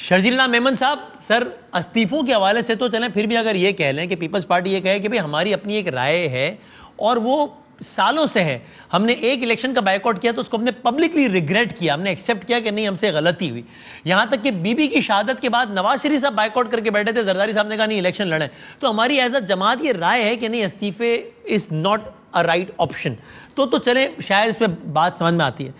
शर्जील मेमन साहब, सर इस्तीफों के हवाले से तो चलें, फिर भी अगर ये कह लें कि पीपल्स पार्टी ये कहे कि भाई हमारी अपनी एक राय है और वो सालों से है, हमने एक इलेक्शन का बायकॉट किया तो उसको हमने पब्लिकली रिग्रेट किया, हमने एक्सेप्ट किया कि नहीं हमसे गलती हुई। यहां तक कि बीबी की शहादत के बाद नवाज शरीफ साहब बायकॉट करके बैठे थे, जरदारी साहब ने कहा नहीं इलेक्शन लड़ें। तो हमारी एज अ जमात ये राय है कि नहीं इस्तीफे is not a right option. तो चले शायद इस पर बात समझ में आती है,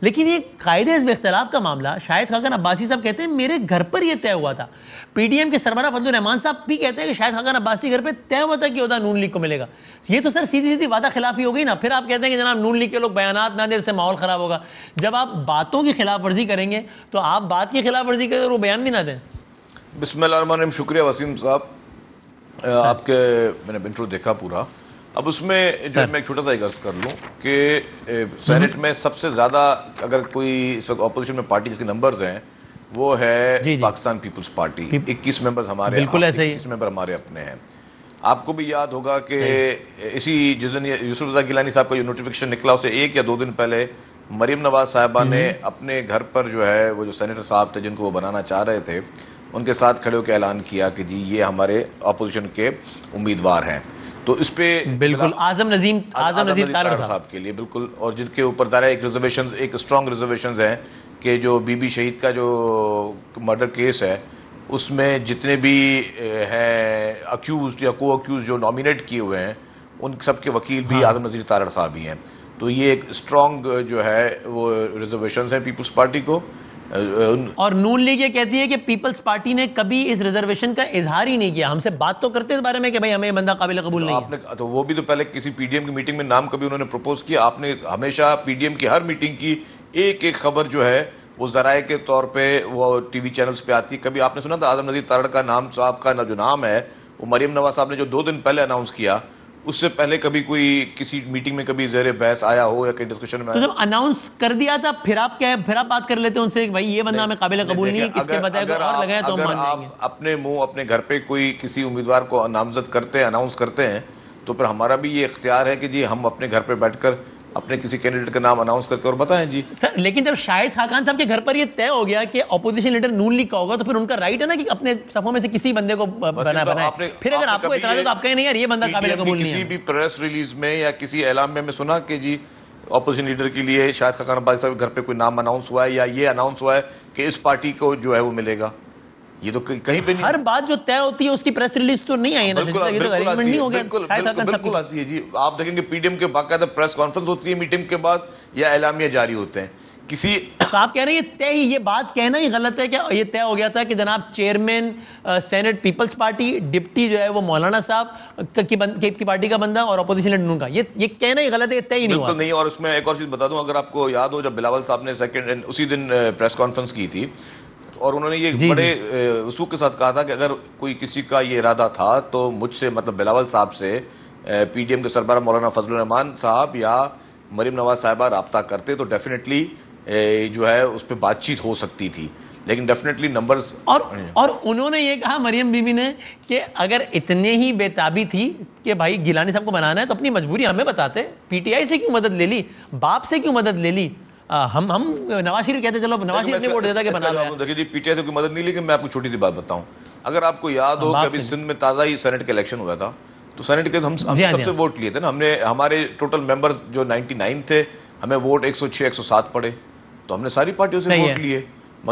लेकिन ये कायदे हिज़्ब इख्तिलाफ का मामला, शाहिद खाकन अब्बासी साहब कहते हैं मेरे घर पर ये तय हुआ था। पीडीएम के सरबराह फजलुर रहमान साहब भी कहते हैं कि शाहिद खाकन अब्बासी घर पे तय हुआ था कि ओहदा नून लीग को मिलेगा। ये तो सर सीधी सीधी वादा खिलाफी हो गई ना। फिर आप कहते हैं कि जनाब नून लीग के लोग बयानात ना दें, इससे माहौल ख़राब होगा। जब आप बातों की खिलाफ वर्जी करेंगे तो आप बात की खिलाफ वर्जी करें और वो बयान भी ना दें। बिस्मिल्लाह, शुक्रिया वसीम साहब, आपके मैंने इंट्रो देखा पूरा। अब उसमें जो मैं एक छोटा सा अर्ज कर लूँ कि सेनेट में सबसे ज़्यादा अगर कोई इस वक्त ऑपोजिशन में पार्टी जिसके नंबर्स हैं वो है पाकिस्तान पीपल्स पार्टी। 21 मेंबर्स हमारे, बिल्कुल ऐसे ही 21 मेंबर हमारे अपने हैं। आपको भी याद होगा कि इसी जिस दिन यूसुफ रज़ा गिलानी साहब का जो नोटिफिकेशन निकला उससे 1 या 2 दिन पहले मरीम नवाज साहिबा ने अपने घर पर जो है वो जो सेनेटर साहब थे जिनको वो बनाना चाह रहे थे उनके साथ खड़े होकर ऐलान किया कि जी ये हमारे अपोजिशन के उम्मीदवार हैं। तो इस पे बिल्कुल आजम नजीम तारड़ साहब के लिए बिल्कुल, और जिनके ऊपर दायरा एक रिजर्वेशन, एक स्ट्रॉन्ग रिजर्वेशन है कि जो बीबी शहीद का जो मर्डर केस है उसमें जितने भी हैं अक्यूज या को अक्यूज जो नॉमिनेट किए हुए हैं उन सब के वकील भी आजम नजीर तारड़ साहब ही हैं। तो ये एक स्ट्रॉन्ग जो है वो रिजर्वेशन है पीपल्स पार्टी को। और नून लीग ये कहती है कि पीपल्स पार्टी ने कभी इस रिजर्वेशन का इजहार ही नहीं किया। हमसे बात तो करते इस बारे में कि भाई हमें बंदा काबिल कबूल नहीं आपने तो वो भी तो पहले किसी पीडीएम की मीटिंग में नाम कभी उन्होंने प्रपोज किया। आपने हमेशा पीडीएम की हर मीटिंग की एक एक खबर जो है वो जराए के तौर पे वो टीवी चैनल्स पे आती है। कभी आपने सुना था आजम नजीर तारड़ का नाम साहब का जो नाम है वो मरीम नवाज साहब ने जो 2 दिन पहले अनाउंस किया उससे पहले कभी कोई किसी मीटिंग में कभी ज़ेरे बहस आया हो या कहीं डिस्कशन में? तो जब अनाउंस कर दिया था फिर आप बात कर लेते हैं उनसे कि भाई ये बंदा हमें काबिल कबूल नहीं है, किसके बजाय कोई और लगाए तो हम मान जाएंगे। आप अपने मुंह अपने घर पे कोई किसी उम्मीदवार को नामजद करते हैं, अनाउंस करते हैं, तो फिर हमारा भी ये इख्तियार है कि जी हम अपने घर पे बैठकर अपने किसी कैंडिडेट का नाम अनाउंस करके और बताएं जी। सर लेकिन जब शाहिद खाकान साहब के घर पर ये तय हो गया कि ऑपोजिशन लीडर नून लीग का होगा तो फिर उनका राइट है ना कि अपने सफों में से किसी बंदे को बनाए। फिर अगर आपको इतराज हो तो आप कहें नहीं यार ये बंदा काबिल कबूल नहीं है। किसी भी प्रेस रिलीज में या किसी ऐलान में सुना कि जी ऑपोजिशन लीडर के लिए शाहिद खाकान अब्बासी साहब के घर पे कोई नाम अनाउंस हुआ है या ये अनाउंस हुआ है कि इस पार्टी को जो है वो मिलेगा? ये तो कहीं पे नहीं। हर बात जो तय होती है उसकी प्रेस रिलीज तो नहीं आई है ना। बिल्कुल आती है जी। आप देखेंगे पीडीएम के बाकायदा प्रेस कॉन्फ्रेंस होती है मीटिंग के बाद या एलामिया जारी होते हैं किसी। तो आप कह रहे हैं ये तय ही, ये बात कहना ही गलत है क्या? ये तय हो गया था कि जनाब chairman senate Peoples Party deputy जो है वो मौलाना साहब की पार्टी का बंदा और अपोजिशन लीडर का, ये कहना ही गलत है, तय ही नहीं हुआ। बिल्कुल नहीं। और उसमें एक और चीज़ बता दूं, अगर आपको याद हो जब बिलावल साहब ने सेकंड उसी दिन प्रेस कॉन्फ्रेंस की थी और उन्होंने ये बड़े वसूख के साथ कहा था कि अगर कोई किसी का ये इरादा था तो मुझसे मतलब बिलावल साहब से पीडीएम के सरबराह मौलाना फजलुर रहमान साहब या मरीम नवाज साहिबा रब्ता करते तो डेफिनेटली जो है उस पर बातचीत हो सकती थी। लेकिन डेफिनेटली नंबर्स और उन्होंने ये कहा मरियम बीबी ने कि अगर इतने ही बेताबी थी कि भाई गिलानी साहब को बनाना है तो अपनी मजबूरी हमें बताते, पीटीआई से क्यों मदद ले ली, बाप से क्यों मदद ले ली? हम नवाज शरीफ कहते चलो नवाज शरीफ ने वोट देता कि बना लो। देखिए जी पीटीआई से कोई मदद नहीं, लेकिन मैं आपको छोटी सी बात बताऊं, अगर आपको याद हो कि अभी सिंध में ताज़ा ही सेनेट का इलेक्शन हुआ था तो सेनेट के हम सबसे वोट लिए थे ना। हमने हमारे टोटल मेंबर जो 99 थे हमें वोट 106 107 पड़े, तो हमने सारी पार्टियों से वोट लिए।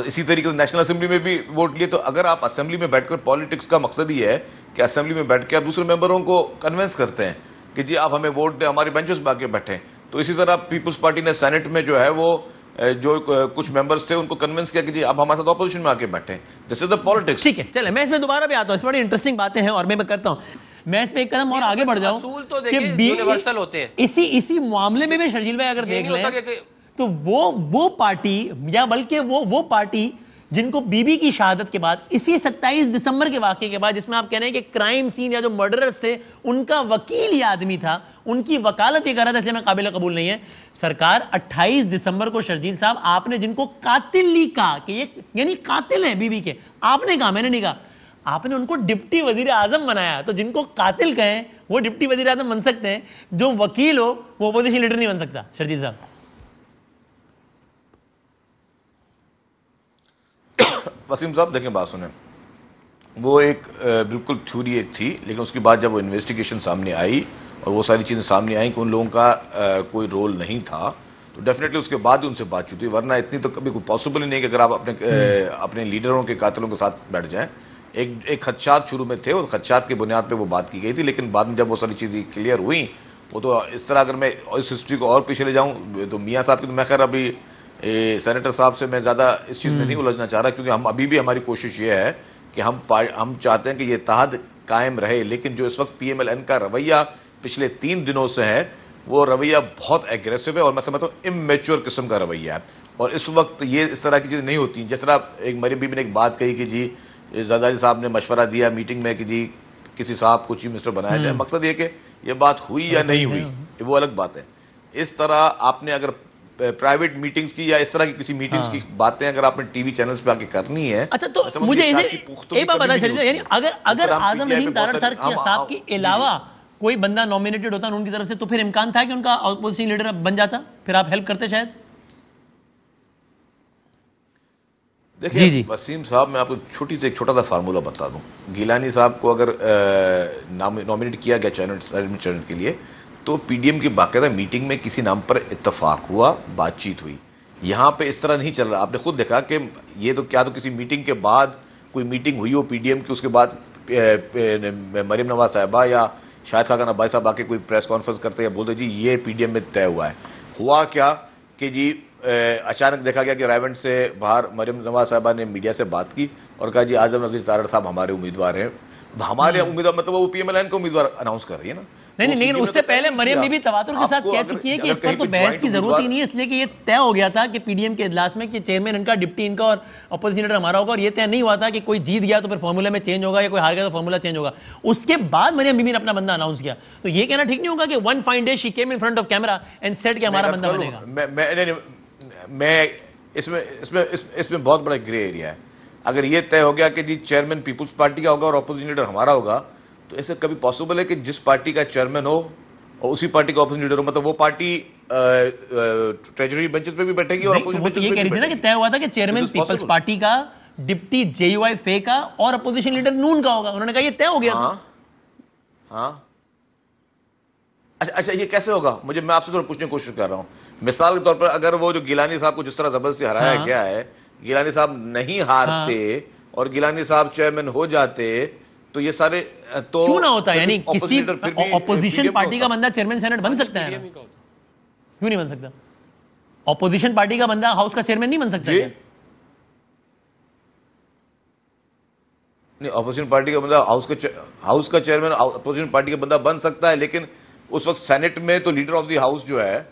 इसी तरीके से नेशनल असेंबली में भी वोट लिए। तो अगर आप असेंबली में बैठकर, पॉलिटिक्स का मकसद ही है कि असेंबली में बैठ के आप दूसरे मेंबरों को कन्विंस करते हैं कि जी आप हमें वोट दें, हमारे बेंचेस पे आके बैठें। तो इसी तरह पीपल्स पार्टी ने सेनेट में जो है वो जो कुछ मेंबर्स थे उनको कन्विंस किया कि जी आप हमारे साथ ऑपोजिशन में आके बैठे। This is the politics. ठीक है, चले मैं इसमें दोबारा भी आता हूँ, इस बड़ी इंटरेस्टिंग बातें हैं और मैं करता हूँ। मैं इस पे एक कदम और आगे बढ़ जाऊँ तो देखिए यूनिवर्सल होते हैं इसी मामले में भी शर्जील भाई अगर देख लें तो वो पार्टी या बल्कि वो पार्टी जिनको बीबी की शहादत के बाद इसी 27 दिसंबर के वाक़े के बाद जिसमें आप कह रहे हैं कि क्राइम सीन या जो मर्डरर्स थे उनका वकील ही आदमी था, उनकी वकालत ये कर रहा था, इसलिए मैं काबिल कबूल नहीं है। सरकार 28 दिसंबर को शर्जील साहब आपने जिनको कातिल नहीं कहा कि ये यानी कातिल है बीबी के, आपने कहा, मैंने नहीं कहा, आपने उनको डिप्टी वजीर आजम बनाया। तो जिनको कातिल कहें वो डिप्टी वजीर आजम बन सकते हैं, जो वकील हो वो अपोजिशन लीडर नहीं बन सकता। शर्जील साहब वसीम साहब देखें, बात सुने, वो एक बिल्कुल थ्योरी एक थी, लेकिन उसके बाद जब वो इन्वेस्टिगेशन सामने आई और वो सारी चीज़ें सामने आई कि उन लोगों का कोई रोल नहीं था, तो डेफिनेटली उसके बाद ही उनसे बातचीत हुई, वरना इतनी तो कभी कोई पॉसिबल ही नहीं कि अगर आप अपने लीडरों के कातिलों के साथ बैठ जाएं। एक खदशात शुरू में थे और खदशात की बुनियाद पे वो बात की गई थी, लेकिन बाद में जब वो सारी चीज़ें क्लियर हुई, वो तो इस तरह, अगर मैं इस हिस्ट्री को और पीछे ले जाऊँ तो मियाँ साहब की, तो मैं खैर अभी सेनेटर साहब से मैं ज़्यादा इस चीज़ में नहीं उलझना चाह रहा, क्योंकि हम अभी भी, हमारी कोशिश ये है कि हम चाहते हैं कि ये इत्तेहाद कायम रहे, लेकिन जो इस वक्त PMLN का रवैया पिछले 3 दिनों से है, वो रवैया बहुत एग्रेसिव है और मैं समझता हूँ इमेच्योर किस्म का रवैया है। और इस वक्त ये इस तरह की चीज़ें नहीं होती। जिस तरह एक मरीम बीबी ने एक बात कही कि जी जरदारी साहब ने मशवरा दिया मीटिंग में कि जी किसी साहब को चीफ मिनिस्टर बनाया जाए, मकसद ये कि ये बात हुई या नहीं हुई, वो अलग बात है। इस तरह आपने अगर प्राइवेट मीटिंग्स की या इस तरह की किसी मीटिंग्स की बातें अगर आपने टीवी चैनल्स पे आके करनी है, अच्छा, तो मुझे एक बात बता चलिए, यानी अगर आजम रहीम तारड़ साहब के अलावा कोई बंदा नॉमिनेटेड होता उनकी तरफ से, तो फिर इम्कान था कि उनका अपोजिशन लीडर बन जाता, फिर आप हेल्प करते शायद? देखिए वसीम साहब, मैं आपको एक छोटा सा फार्मूला बता दूं। गिलानी साहब को अगर नॉमिनेट किया गया चेयरमैन के लिए, तो PDM की बाकायदा मीटिंग में किसी नाम पर इत्तफाक हुआ, बातचीत हुई। यहाँ पे इस तरह नहीं चल रहा। आपने खुद देखा कि ये तो क्या, तो किसी मीटिंग के बाद कोई मीटिंग हुई हो PDM की, उसके बाद मरीम नवाज साहिबा या शाहिद खान अब्बासी साहब आके कोई प्रेस कॉन्फ्रेंस करते या बोलते जी ये PDM में तय हुआ है। हुआ क्या कि जी अचानक देखा गया कि रायवंड से बाहर मरीम नवाज साहिबा ने मीडिया से बात की और कहा जी आजम रज़ीक तारड़ साहब हमारे उम्मीदवार हैं। हमारे उम्मीदवार मतलब वो PMLN को उम्मीदवार अनाउंस कर रही है ना। नहीं, लेकिन उससे पहले मरियम बीबी तवातुर के साथ कह चुकी है कि इस पर तो बहस की जरूरत ही नहीं है, इसलिए कि ये तय हो गया था कि PDM के इजलास में कि चेयरमैन इनका, डिप्टी इनका और अपोजिशन लीडर हमारा होगा, और ये तय नहीं हुआ था कि कोई जीत गया तो फिर फॉर्मूले में चेंज होगा या कोई हार गया तो फॉर्मूला चेंज होगा। उसके बाद मरियम बीबी ने अपना बंदा अनाउंस किया। तो ये कहना ठीक नहीं होगा कि one fine day she came in front of camera and said कि हमारा बंदा बनेगा। मैं इसमें बहुत बड़ा ग्रे एरिया है। अगर ये तय हो गया कि जी चेयरमैन पीपुल्स पार्टी का होगा और अपोजिशन लीडर हमारा होगा, तो ऐसे कभी पॉसिबल है कि जिस पार्टी का चेयरमैन हो और उसी पार्टी का अपोजिशन लीडर हो, मतलब वो पार्टी ट्रेजरी बेंचेस पे भी बैठेगी और अपोजिशन बेंचेस पे भी बैठेगी। ये कह रही थी ना कि तय हुआ था कि चेयरमैन पीपल्स पार्टी का, डिप्टी JUI फे का और अपोजिशन लीडर नून का होगा। उन्होंने कहा ये तय हो गया। हाँ, अच्छा, ये कैसे होगा? मैं आपसे थोड़ा पूछने की कोशिश कर रहा हूँ। मिसाल के तौर पर अगर वो जो गिलानी साहब को जिस तरह जबरदस्ती हराया गया है, गिलानी साहब नहीं हारते और गिलानी साहब चेयरमैन हो जाते, तो ये सारे तो क्यों ना होता? यानी किसी ऑपोजिशन पार्टी का बंदा चेयरमैन सेनेट बन सकता है, क्यों नहीं बन सकता? ऑपोजिशन पार्टी का बंदा हाउस का चेयरमैन नहीं बन सकता है? नहीं, ऑपोजिशन पार्टी का बंदा हाउस का चेयरमैन ऑपोजिशन पार्टी का बंदा बन सकता है, लेकिन उस वक्त सेनेट में तो लीडर ऑफ द हाउस जो है,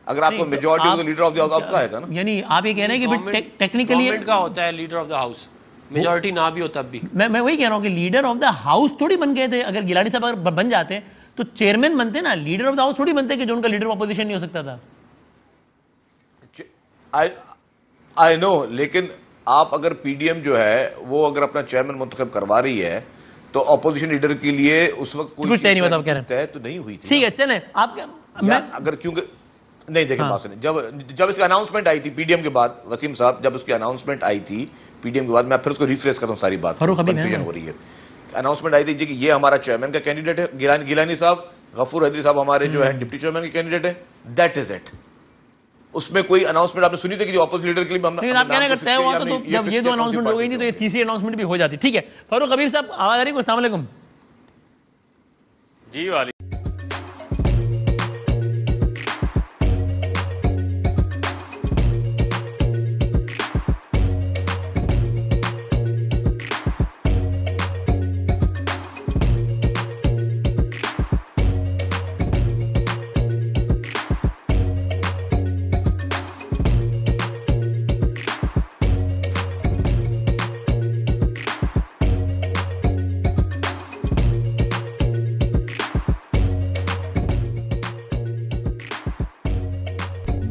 अगर आपको मेजॉरिटी हो तो लीडर ऑफ द हाउस आपका है ना। यानी आप ये कह रहे हैं कि टेक्निकली गवर्नमेंट का होता है leader of the house, majority ना भी हो तब भी। मैं वही कह रहा हूं कि लीडर ऑफ द हाउस थोड़ी बन गए थे। अगर गिलानी साहब अगर बन जाते तो चेयरमैन बनते ना, लीडर ऑफ द हाउस थोड़ी बनते कि जो उनका लीडर ऑपोजिशन नहीं हो सकता था। आई नो, लेकिन आप अगर PDM जो है वो अगर अपना चेयरमैन मुंतखब करवा रही है तो ऑपोजिशन लीडर के लिए उस वक्त कुछ तय नहीं हुआ था, कह रहे हैं तो नहीं हुई थी। ठीक है, चलें आप अगर क्योंकि नहीं देखें बात सुनिए, जब इसकी अनाउंसमेंट आई थी PDM के बाद, वसीम साहब जब उसकी अनाउंसमेंट आई थी PDM के बाद, मैं फिर उसको रिफ्रेश करता हूँ सारी बात, कंफ्यूजन हो रही है। अनाउंसमेंट आई थी जी कि ये हमारा चेयरमैन का कैंडिडेट है गिलानी साहब, गफूर हैदरी साहब हमारे जो है डिप्टी चेयरमैन के कैंडिडेट है, दैट इज इट। उसमें कोई अनाउंसमेंट आपने सुनी थी कि जो ऑपोजिशन लीडर के लिए हम आप कहने करते हैं हुआ, तो जब ये दो अनाउंसमेंट हो गई थी तो ये तीसरी अनाउंसमेंट भी हो जाती। ठीक है, फारूक हबीब साहब आवाज आ रही है? अस्सलाम वालेकुम जी। वाली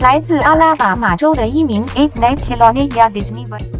来自阿拉巴马州的一名 A-Night Helone 亚迪尼文。